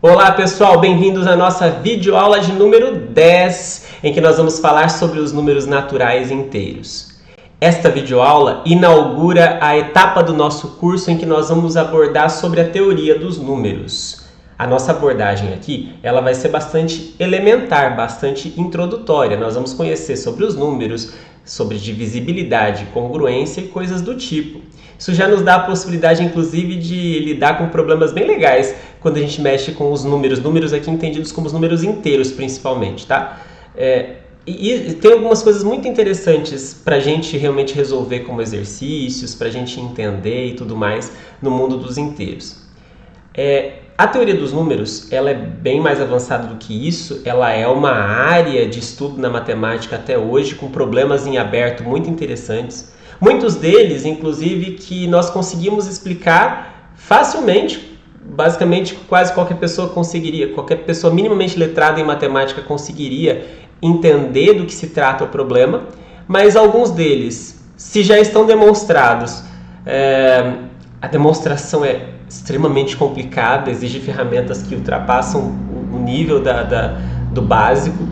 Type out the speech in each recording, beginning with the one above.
Olá pessoal, bem-vindos à nossa videoaula de número 10, em que nós vamos falar sobre os números naturais inteiros. Esta videoaula inaugura a etapa do nosso curso em que nós vamos abordar sobre a teoria dos números. A nossa abordagem aqui, ela vai ser bastante elementar, bastante introdutória. Nós vamos conhecer sobre os números, sobre divisibilidade, congruência e coisas do tipo. Isso já nos dá a possibilidade, inclusive, de lidar com problemas bem legais quando a gente mexe com os números aqui entendidos como os números inteiros, principalmente, tá? E tem algumas coisas muito interessantes para a gente realmente resolver como exercícios, para a gente entender e tudo mais no mundo dos inteiros. A teoria dos números, ela é bem mais avançada do que isso, ela é uma área de estudo na matemática até hoje, com problemas em aberto muito interessantes. Muitos deles, inclusive, que nós conseguimos explicar facilmente, basicamente quase qualquer pessoa conseguiria, qualquer pessoa minimamente letrada em matemática conseguiria entender do que se trata o problema, mas alguns deles, se já estão demonstrados, a demonstração é extremamente complicada, exige ferramentas que ultrapassam o nível do básico,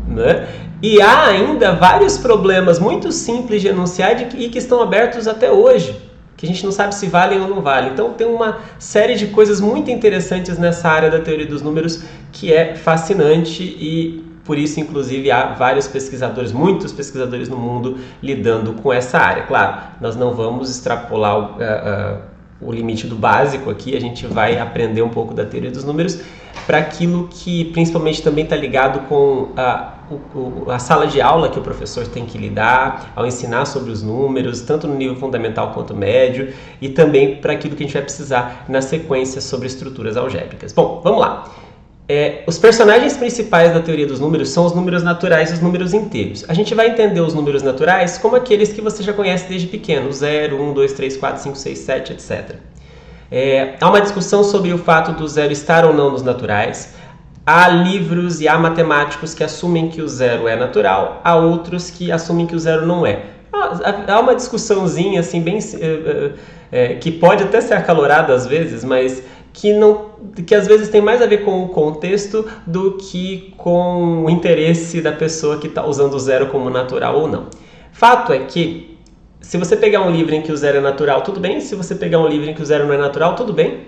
né? E há ainda vários problemas muito simples de enunciar e que estão abertos até hoje, que a gente não sabe se valem ou não valem. Então tem uma série de coisas muito interessantes nessa área da teoria dos números que é fascinante e por isso, inclusive, há vários pesquisadores, muitos pesquisadores no mundo lidando com essa área. Claro, nós não vamos extrapolar o limite do básico aqui, a gente vai aprender um pouco da teoria dos números para aquilo que principalmente também está ligado com a sala de aula que o professor tem que lidar ao ensinar sobre os números, tanto no nível fundamental quanto médio, e também para aquilo que a gente vai precisar na sequência sobre estruturas algébricas. Bom, vamos lá. Os personagens principais da teoria dos números são os números naturais e os números inteiros. A gente vai entender os números naturais como aqueles que você já conhece desde pequeno, 0, 1, 2, 3, 4, 5, 6, 7, etc. Há uma discussão sobre o fato do zero estar ou não nos naturais. Há livros e há matemáticos que assumem que o zero é natural, há outros que assumem que o zero não é. Há uma discussãozinha assim, bem, que pode até ser acalorada às vezes, mas que às vezes tem mais a ver com o contexto do que com o interesse da pessoa que está usando o zero como natural ou não. Fato é que, se você pegar um livro em que o zero é natural, tudo bem. Se você pegar um livro em que o zero não é natural, tudo bem.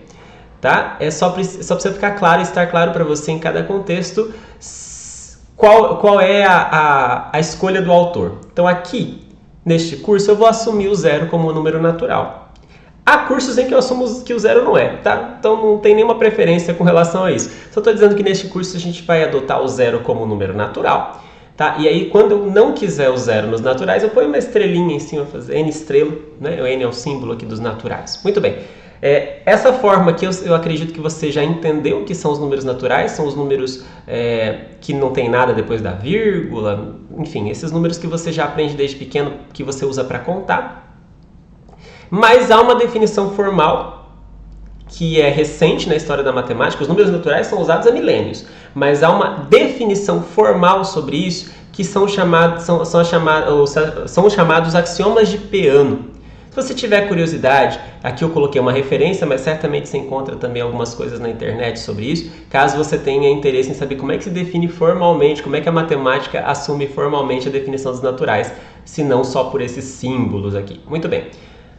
Tá? É só precisa ficar claro e estar claro para você em cada contexto qual é a escolha do autor. Então aqui, neste curso, eu vou assumir o zero como um número natural. Há cursos em que eu assumo que o zero não é, tá? Então não tem nenhuma preferência com relação a isso. Só estou dizendo que neste curso a gente vai adotar o zero como um número natural. Tá? E aí, quando eu não quiser o zero nos naturais, eu ponho uma estrelinha em cima, fazer N estrela, né? O N é o símbolo aqui dos naturais. Muito bem. Essa forma que eu acredito que você já entendeu o que são os números naturais, são os números que não tem nada depois da vírgula, enfim, esses números que você já aprende desde pequeno, que você usa para contar. Mas há uma definição formal que é recente na história da matemática. Os números naturais são usados há milênios, mas há uma definição formal sobre isso que são os chamados axiomas de Peano. Se você tiver curiosidade, aqui eu coloquei uma referência, mas certamente você encontra também algumas coisas na internet sobre isso, caso você tenha interesse em saber como é que se define formalmente, como é que a matemática assume formalmente a definição dos naturais, se não só por esses símbolos aqui. Muito bem.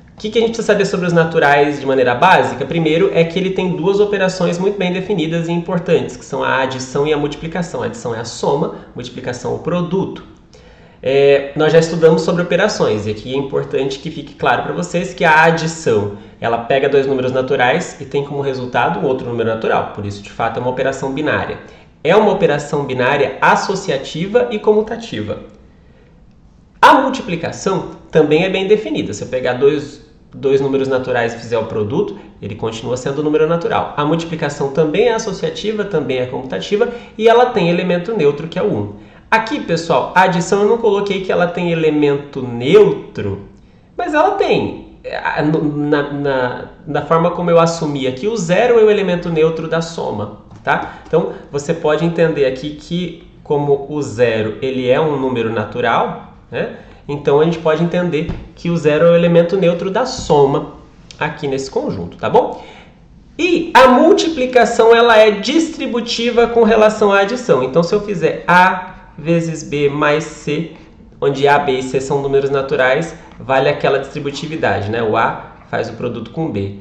O que a gente precisa saber sobre os naturais de maneira básica? Primeiro é que ele tem duas operações muito bem definidas e importantes, que são a adição e a multiplicação. A adição é a soma, multiplicação é o produto. Nós já estudamos sobre operações e aqui é importante que fique claro para vocês que a adição, ela pega dois números naturais e tem como resultado um outro número natural. Por isso, de fato, é uma operação binária. É uma operação binária associativa e comutativa. A multiplicação também é bem definida. Se eu pegar dois números naturais e fizer o produto, ele continua sendo um número natural. A multiplicação também é associativa, também é comutativa e ela tem elemento neutro, que é o 1. Aqui, pessoal, a adição eu não coloquei que ela tem elemento neutro, mas ela tem. Na forma como eu assumi aqui, o zero é o elemento neutro da soma. Tá? Então, você pode entender aqui que, como o zero ele é um número natural, né? Então a gente pode entender que o zero é o elemento neutro da soma aqui nesse conjunto, tá bom? E a multiplicação ela é distributiva com relação à adição. Então, se eu fizer A vezes B mais C, onde A, B e C são números naturais, vale aquela distributividade, né? O A faz o produto com B.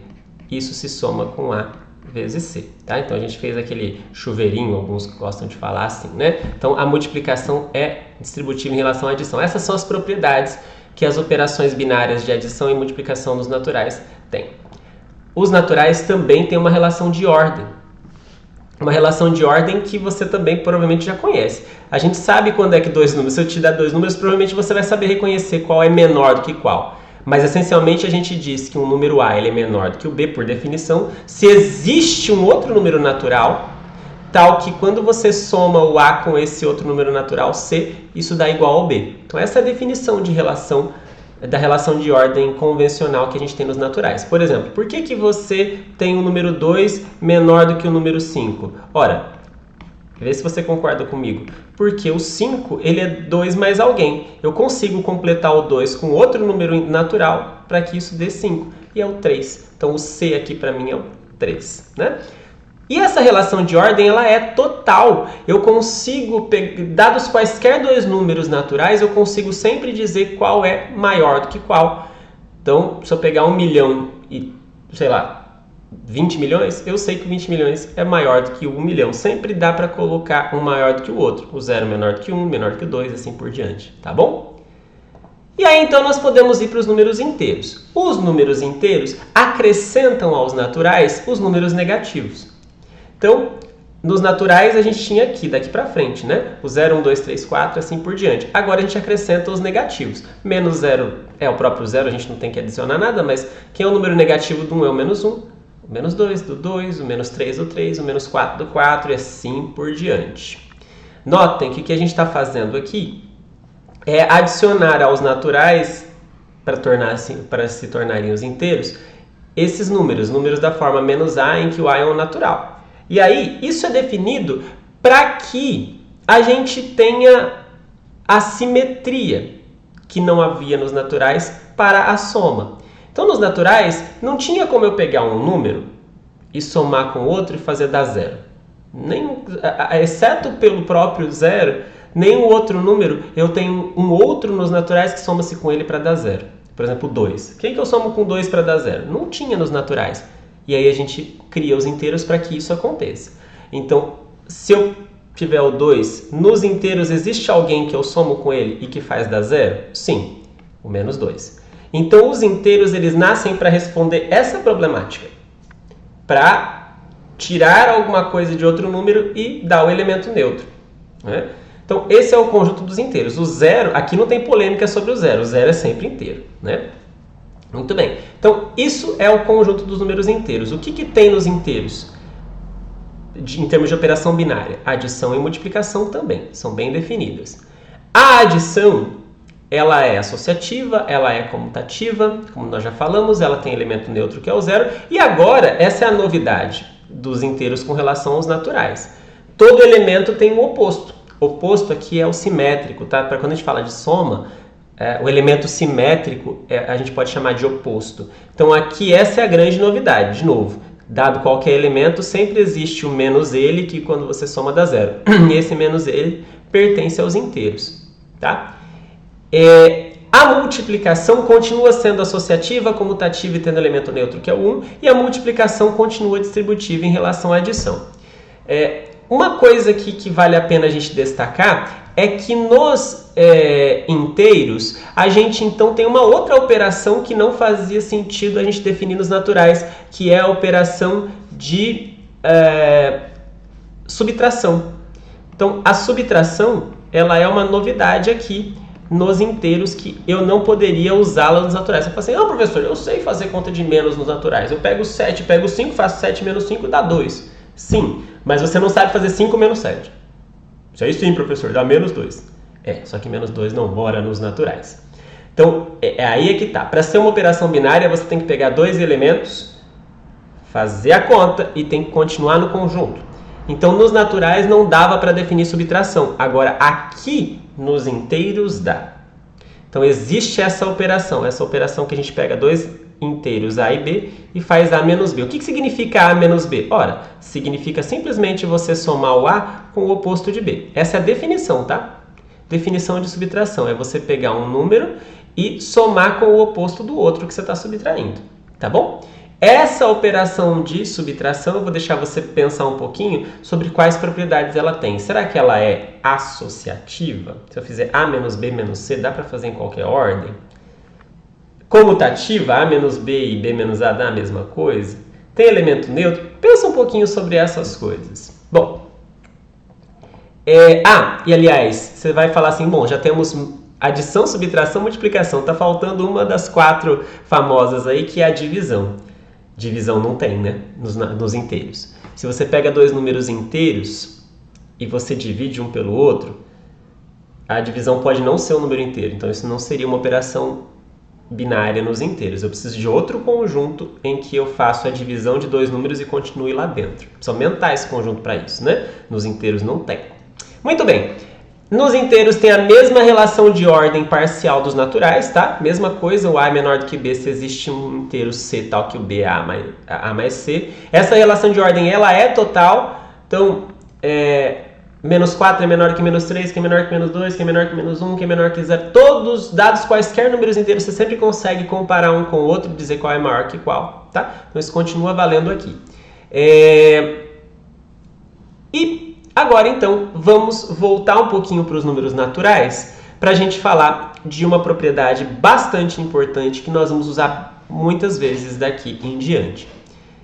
Isso se soma com A vezes C, tá? Então, a gente fez aquele chuveirinho, alguns gostam de falar assim, né? Então, a multiplicação é distributiva em relação à adição. Essas são as propriedades que as operações binárias de adição e multiplicação dos naturais têm. Os naturais também têm uma relação de ordem. Uma relação de ordem que você também provavelmente já conhece. A gente sabe quando é que dois números, se eu te dar dois números, provavelmente você vai saber reconhecer qual é menor do que qual. Mas essencialmente a gente diz que um número A ele é menor do que o B, por definição, se existe um outro número natural, tal que quando você soma o A com esse outro número natural, C, isso dá igual ao B. Então essa é a definição de relação, da relação de ordem convencional que a gente tem nos naturais. Por exemplo, por que você tem o número 2 menor do que o número 5? Ora, vê se você concorda comigo. Porque o 5 ele é 2 mais alguém. Eu consigo completar o 2 com outro número natural para que isso dê 5. E é o 3. Então o C aqui para mim é o 3, né? E essa relação de ordem, ela é total. Eu consigo, dados quaisquer dois números naturais, eu consigo sempre dizer qual é maior do que qual. Então, se eu pegar 1 milhão e, sei lá, 20 milhões, eu sei que 20 milhões é maior do que 1 milhão. Sempre dá para colocar um maior do que o outro. O 0 menor do que 1, menor do que 2, assim por diante. Tá bom? E aí, então, nós podemos ir para os números inteiros. Os números inteiros acrescentam aos naturais os números negativos. Então, nos naturais a gente tinha aqui, daqui para frente, né? O 0, 1, 2, 3, 4, assim por diante. Agora a gente acrescenta os negativos. Menos 0 é o próprio 0, a gente não tem que adicionar nada, mas quem é o número negativo do 1 é o menos 1, o menos 2 do 2, o menos 3 do 3, o menos 4 do 4 e assim por diante. Notem que o que a gente está fazendo aqui é adicionar aos naturais, para se tornarem os inteiros, esses números da forma menos A, em que o A é um natural. E aí, isso é definido para que a gente tenha a simetria que não havia nos naturais para a soma. Então, nos naturais, não tinha como eu pegar um número e somar com outro e fazer dar zero. Exceto pelo próprio zero, nenhum outro número, eu tenho um outro nos naturais que soma-se com ele para dar zero. Por exemplo, 2. Quem que eu somo com 2 para dar zero? Não tinha nos naturais. E aí a gente cria os inteiros para que isso aconteça. Então, se eu tiver o 2, nos inteiros existe alguém que eu somo com ele e que faz dar zero? Sim, o menos 2. Então, os inteiros eles nascem para responder essa problemática. Para tirar alguma coisa de outro número e dar o elemento neutro, né? Então, esse é o conjunto dos inteiros. O zero, aqui não tem polêmica sobre o zero é sempre inteiro, né? Muito bem. Então, isso é o conjunto dos números inteiros. O que tem nos inteiros? Em termos de operação binária, adição e multiplicação também são bem definidas. A adição, ela é associativa, ela é comutativa, como nós já falamos, ela tem elemento neutro que é o zero. E agora, essa é a novidade dos inteiros com relação aos naturais. Todo elemento tem um oposto. O oposto aqui é o simétrico, tá? Para quando a gente fala de soma, o elemento simétrico a gente pode chamar de oposto. Então aqui essa é a grande novidade. De novo, dado qualquer elemento, sempre existe o menos ele, que quando você soma dá zero. E esse menos ele pertence aos inteiros. Tá? A multiplicação continua sendo associativa, comutativa e tendo elemento neutro, que é o 1. E a multiplicação continua distributiva em relação à adição. Uma coisa aqui que vale a pena a gente destacar é que nos inteiros, a gente então tem uma outra operação que não fazia sentido a gente definir nos naturais, que é a operação de subtração. Então, a subtração, ela é uma novidade aqui nos inteiros que eu não poderia usá-la nos naturais. Você fala assim, professor, eu sei fazer conta de menos nos naturais. Eu pego 7, pego 5, faço 7 menos 5, dá 2. Sim, mas você não sabe fazer 5 menos 7. Isso aí sim, professor, dá menos 2. Só que menos 2 não mora nos naturais. Então, aí é que tá. Para ser uma operação binária, você tem que pegar dois elementos, fazer a conta e tem que continuar no conjunto. Então, nos naturais não dava para definir subtração. Agora, aqui nos inteiros dá. Então, existe essa operação que a gente pega dois inteiros A e B e faz A menos B. O que significa A menos B? Ora, significa simplesmente você somar o A com o oposto de B. Essa é a definição, tá? Definição de subtração é você pegar um número e somar com o oposto do outro que você está subtraindo, tá bom? Essa operação de subtração, eu vou deixar você pensar um pouquinho sobre quais propriedades ela tem. Será que ela é associativa? Se eu fizer A menos B menos C, dá para fazer em qualquer ordem? Comutativa, A menos B e B menos A dá a mesma coisa? Tem elemento neutro? Pensa um pouquinho sobre essas coisas. Bom, e aliás, você vai falar assim, bom, já temos adição, subtração, multiplicação. Tá faltando uma das 4 famosas aí, que é a divisão. Divisão não tem, né? Nos inteiros. Se você pega 2 números inteiros e você divide um pelo outro, a divisão pode não ser um número inteiro. Então, isso não seria uma operação binária nos inteiros. Eu preciso de outro conjunto em que eu faço a divisão de 2 números e continue lá dentro. Preciso aumentar esse conjunto para isso, né? Nos inteiros não tem. Muito bem. Nos inteiros tem a mesma relação de ordem parcial dos naturais, tá? Mesma coisa, o A é menor do que B se existe um inteiro C tal que o B é A mais C. Essa relação de ordem, ela é total. Então, menos 4 é menor que menos 3, que é menor que menos 2, que é menor que menos 1, que é menor que 0. Todos, dados quaisquer números inteiros, você sempre consegue comparar um com o outro e dizer qual é maior que qual, tá? Então, isso continua valendo aqui. E agora, então, vamos voltar um pouquinho para os números naturais para a gente falar de uma propriedade bastante importante que nós vamos usar muitas vezes daqui em diante.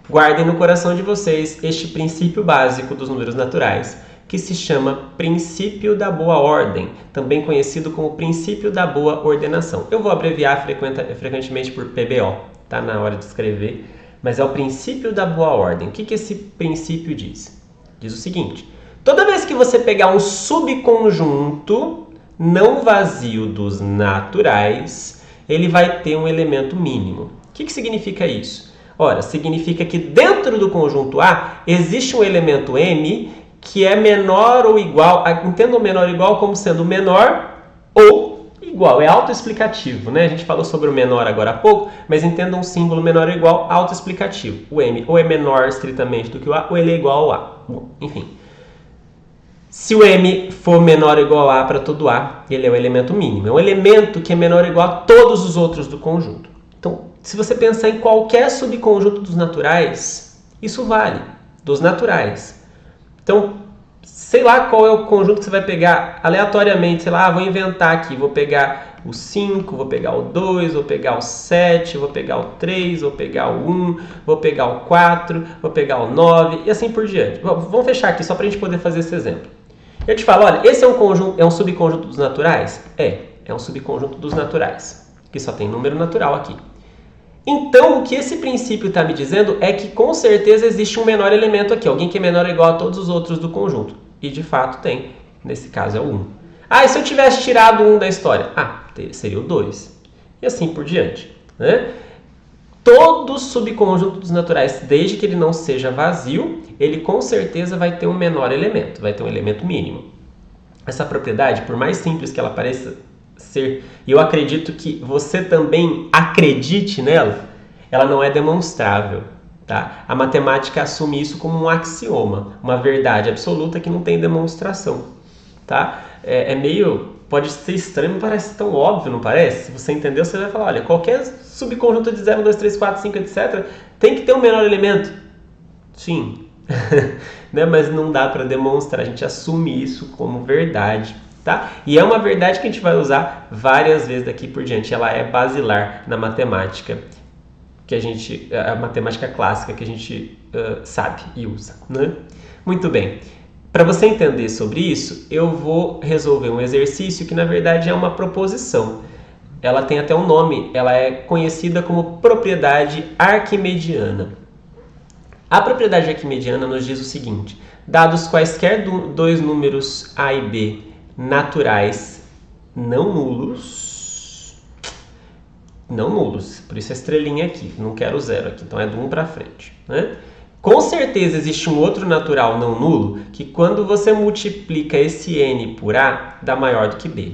Guardem no coração de vocês este princípio básico dos números naturais, que se chama princípio da boa ordem, também conhecido como princípio da boa ordenação. Eu vou abreviar frequentemente por PBO, tá? Na hora de escrever, mas é o princípio da boa ordem. O que esse princípio diz? Diz o seguinte: toda vez que você pegar um subconjunto não vazio dos naturais, ele vai ter um elemento mínimo. O que significa isso? Ora, significa que dentro do conjunto A existe um elemento M que é menor ou igual, entenda o menor ou igual como sendo menor ou igual, é autoexplicativo, né? A gente falou sobre o menor agora há pouco, mas entenda um símbolo menor ou igual autoexplicativo. O M ou é menor estritamente do que o A, ou ele é igual ao A. Bom, enfim. Se o M for menor ou igual a para todo A, ele é o elemento mínimo. É um elemento que é menor ou igual a todos os outros do conjunto. Então, se você pensar em qualquer subconjunto dos naturais, isso vale, dos naturais. Então, sei lá qual é o conjunto que você vai pegar aleatoriamente, sei lá, vou inventar aqui, vou pegar o 5, vou pegar o 2, vou pegar o 7, vou pegar o 3, vou pegar o 1, vou pegar o 4, vou pegar o 9 e assim por diante. Vamos fechar aqui só para a gente poder fazer esse exemplo. Eu te falo, olha, esse é um subconjunto dos naturais? É um subconjunto dos naturais, que só tem número natural aqui. Então, o que esse princípio está me dizendo é que com certeza existe um menor elemento aqui, alguém que é menor ou igual a todos os outros do conjunto. E de fato tem, nesse caso é o 1. Ah, e se eu tivesse tirado o 1 da história? Seria o 2. E assim por diante, né? Todo subconjunto dos naturais, desde que ele não seja vazio, ele com certeza vai ter um menor elemento, vai ter um elemento mínimo. Essa propriedade, por mais simples que ela pareça ser, e eu acredito que você também acredite nela, ela não é demonstrável, tá? A matemática assume isso como um axioma, uma verdade absoluta que não tem demonstração, tá? Pode ser estranho, mas parece tão óbvio, não parece? Se você entendeu, você vai falar, olha, qualquer subconjunto de 0, 2, 3, 4, 5, etc. tem que ter um menor elemento. Sim, né? Mas não dá para demonstrar, a gente assume isso como verdade. Tá? E é uma verdade que a gente vai usar várias vezes daqui por diante. Ela é basilar na matemática, a matemática clássica que a gente sabe e usa, né? Muito bem. Para você entender sobre isso, eu vou resolver um exercício que na verdade é uma proposição. Ela tem até um nome, ela é conhecida como propriedade arquimediana. A propriedade arquimediana nos diz o seguinte: dados quaisquer dois números A e B naturais não nulos, por isso a estrelinha aqui, não quero zero aqui, então é do 1 para frente, né? Com certeza existe um outro natural não nulo que quando você multiplica esse n por A, dá maior do que B.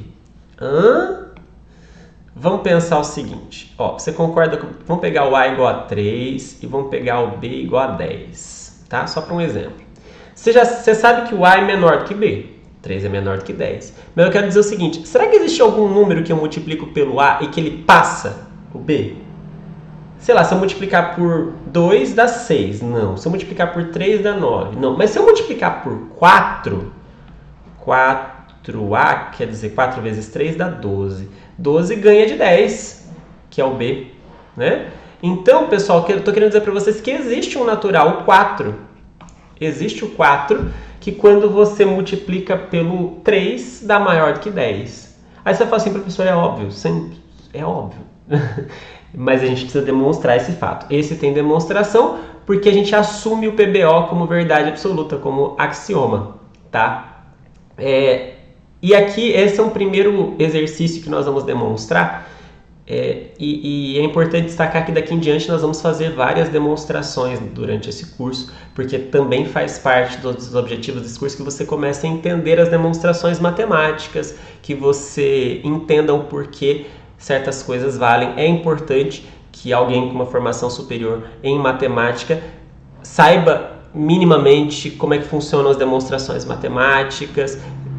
Vamos pensar o seguinte, ó, você concorda com... Vamos pegar o A igual a 3 e vamos pegar o B igual a 10, tá? Só para um exemplo. Você sabe que o A é menor do que B, 3 é menor do que 10. Mas eu quero dizer o seguinte, será que existe algum número que eu multiplico pelo A e que ele passa o B? Sei lá, se eu multiplicar por 2 dá 6, não. Se eu multiplicar por 3 dá 9, não. Mas se eu multiplicar por 4, 4A, quer dizer 4 vezes 3 dá 12. 12 ganha de 10, que é o B, né? Então, pessoal, eu estou querendo dizer para vocês que existe um natural, o 4. Existe o 4, que quando você multiplica pelo 3, dá maior do que 10. Aí você fala assim, professor, é óbvio. Sempre é óbvio. Mas a gente precisa demonstrar esse fato. Esse tem demonstração porque a gente assume o PBO como verdade absoluta, como axioma, tá? E aqui, esse é um primeiro exercício que nós vamos demonstrar. E é importante destacar que daqui em diante nós vamos fazer várias demonstrações durante esse curso, porque também faz parte dos objetivos desse curso que você comece a entender as demonstrações matemáticas, que você entenda o porquê certas coisas valem. É importante que alguém com uma formação superior em matemática saiba minimamente como é que funcionam as demonstrações matemáticas,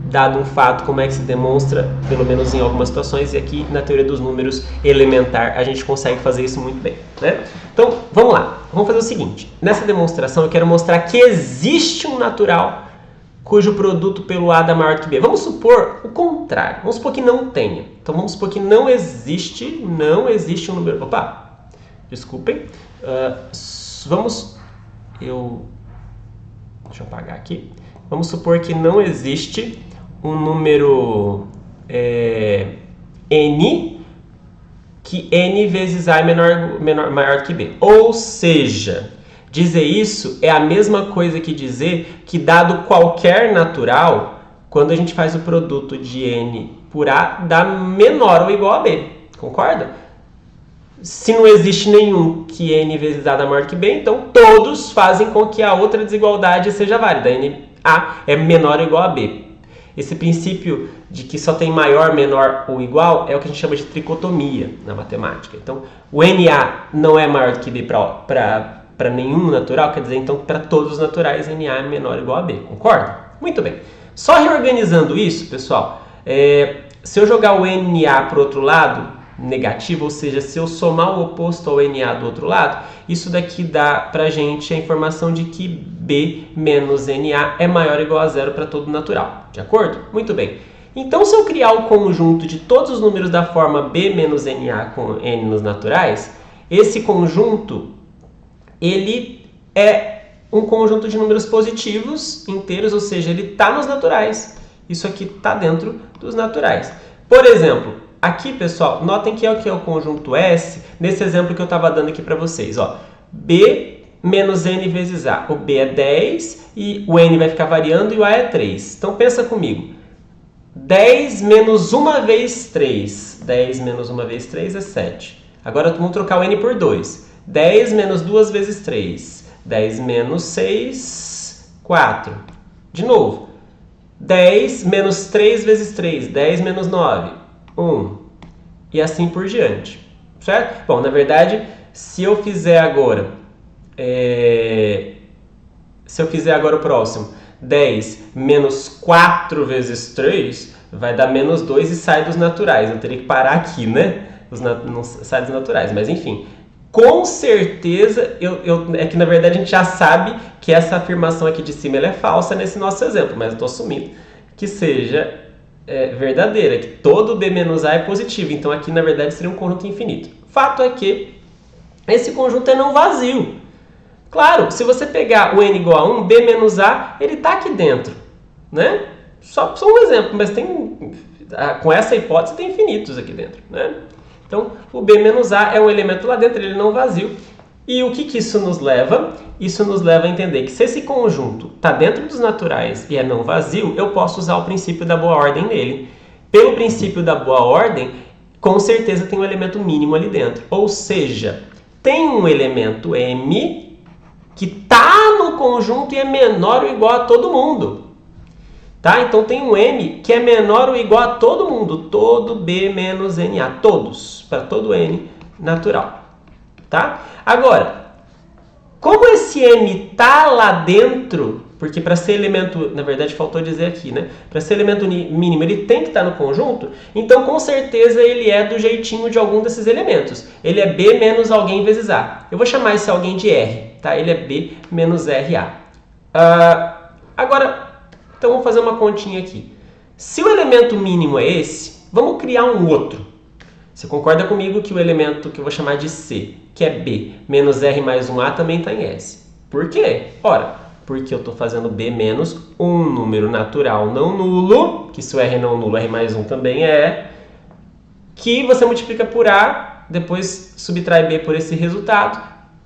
dado um fato, como é que se demonstra, pelo menos em algumas situações, e aqui na teoria dos números elementar a gente consegue fazer isso muito bem, né? Então, vamos lá. Vamos fazer o seguinte. Nessa demonstração eu quero mostrar que existe um natural cujo produto pelo A dá maior que B. Vamos supor o contrário. Vamos supor que não tenha. Então, vamos supor que não existe um número... Opa! Desculpem. Deixa eu apagar aqui. Vamos supor que não existe um número n, que n vezes a é maior que b. Ou seja, dizer isso é a mesma coisa que dizer que, dado qualquer natural, quando a gente faz o produto de n por a, dá menor ou igual a b. Concorda? Se não existe nenhum que n vezes a dá maior que b, então todos fazem com que a outra desigualdade seja válida. A é menor ou igual a b. Esse princípio de que só tem maior, menor ou igual é o que a gente chama de tricotomia na matemática. Então, o NA não é maior do que b para nenhum natural, quer dizer, então, para todos os naturais, NA é menor ou igual a b. Concorda? Muito bem. Só reorganizando isso, pessoal, se eu jogar o NA para o outro lado, negativo, ou seja, se eu somar o oposto ao NA do outro lado, isso daqui dá pra gente a informação de que B menos NA é maior ou igual a zero para todo natural, de acordo? Muito bem. Então, se eu criar o conjunto de todos os números da forma B menos NA com N nos naturais, esse conjunto, ele é um conjunto de números positivos, inteiros, ou seja, ele está nos naturais. Isso aqui está dentro dos naturais. Por exemplo, aqui, pessoal, notem que é o conjunto S, nesse exemplo que eu estava dando aqui para vocês. Ó, B menos N vezes A. O B é 10 e o N vai ficar variando e o A é 3. Então, pensa comigo. 10 menos 1 vez 3. 10 menos 1 vez 3 é 7. Agora, vamos trocar o N por 2. 10 menos 2 vezes 3. 10 menos 6, 4. De novo. 10 menos 3 vezes 3. 10 menos 9. 1. E assim por diante. Certo? Bom, na verdade, se eu fizer agora o próximo, 10 menos 4 vezes 3, vai dar menos 2 e sai dos naturais. Eu teria que parar aqui, né? Não sai dos naturais, mas enfim. Com certeza, é que na verdade a gente já sabe que essa afirmação aqui de cima ela é falsa nesse nosso exemplo, mas eu estou assumindo que seja verdadeira, que todo B menos A é positivo, então aqui na verdade seria um conjunto infinito. Fato é que esse conjunto é não vazio. Claro, se você pegar o N igual a 1, B menos A, ele está aqui dentro, né? Só um exemplo, mas com essa hipótese tem infinitos aqui dentro, né? Então, o B menos A é um elemento lá dentro, ele é não vazio. E o que isso nos leva? Isso nos leva a entender que se esse conjunto está dentro dos naturais e é não vazio, eu posso usar o princípio da boa ordem nele. Pelo princípio da boa ordem, com certeza tem um elemento mínimo ali dentro. Ou seja, tem um elemento M que está no conjunto e é menor ou igual a todo mundo. Tá? Então tem um M que é menor ou igual a todo mundo, todo B menos NA, todos, para todo N natural. Tá? Agora, como esse M tá lá dentro, porque para ser elemento, na verdade faltou dizer aqui, né? Para ser elemento mínimo ele tem que estar no conjunto, então com certeza ele é do jeitinho de algum desses elementos. Ele é B menos alguém vezes A. Eu vou chamar esse alguém de R, tá? Ele é B menos RA. Agora, então vamos fazer uma continha aqui. Se o elemento mínimo é esse, vamos criar um outro. Você concorda comigo que o elemento que eu vou chamar de C, que é B menos R mais 1A, também está em S? Por quê? Ora, porque eu estou fazendo B menos um número natural não nulo, que se o R é não nulo, R mais 1 também é, que você multiplica por A, depois subtrai B por esse resultado,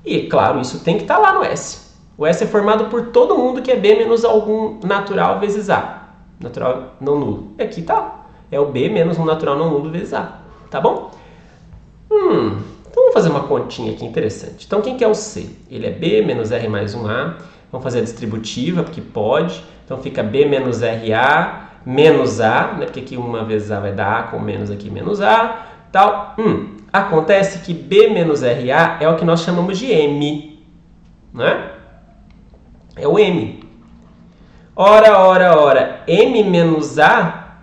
e claro, isso tem que estar lá no S. O S é formado por todo mundo que é B menos algum natural vezes A, natural não nulo. E aqui tá, é o B menos um natural não nulo vezes A. Tá bom? Então vamos fazer uma continha aqui interessante. Então quem que é o C? Ele é B menos R mais 1A. Vamos fazer a distributiva, porque pode. Então fica B menos RA menos A, né? Porque aqui uma vezes A vai dar A, com menos aqui menos A. Tal. Acontece que B menos RA é o que nós chamamos de M. Né? É o M. Ora, M menos A.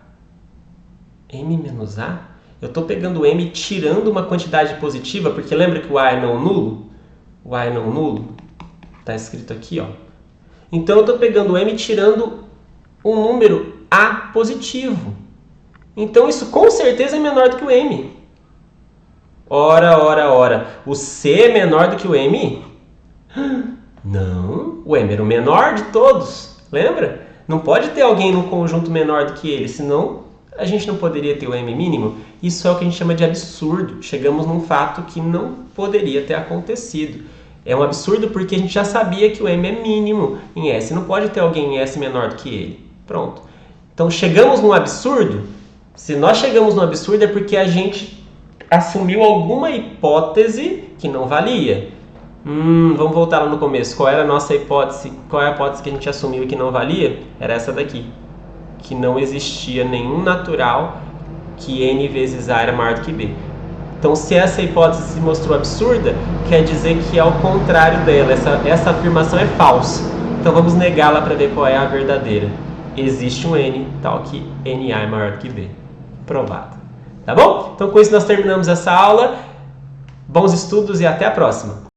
M menos A? Eu estou pegando o M e tirando uma quantidade positiva, porque lembra que o A é não nulo? O A é não nulo. Está escrito aqui, ó. Então eu estou pegando o M e tirando um número A positivo. Então isso com certeza é menor do que o M. Ora. O C é menor do que o M? Não. O M era o menor de todos. Lembra? Não pode ter alguém num conjunto menor do que ele, senão a gente não poderia ter o M mínimo. Isso é o que a gente chama de absurdo. Chegamos num fato que não poderia ter acontecido. É um absurdo porque a gente já sabia que o M é mínimo em S. Não pode ter alguém em S menor do que ele. Pronto. Então chegamos num absurdo. Se nós chegamos num absurdo é porque a gente assumiu alguma hipótese que não valia. Vamos voltar lá no começo. Qual era a nossa hipótese? Qual é a hipótese que a gente assumiu e que não valia? Era essa daqui. Que não existia nenhum natural que N vezes A era maior do que B. Então, se essa hipótese se mostrou absurda, quer dizer que é o contrário dela. Essa afirmação é falsa. Então, vamos negá-la para ver qual é a verdadeira. Existe um N tal que NA é maior do que B. Provado. Tá bom? Então, com isso nós terminamos essa aula. Bons estudos e até a próxima!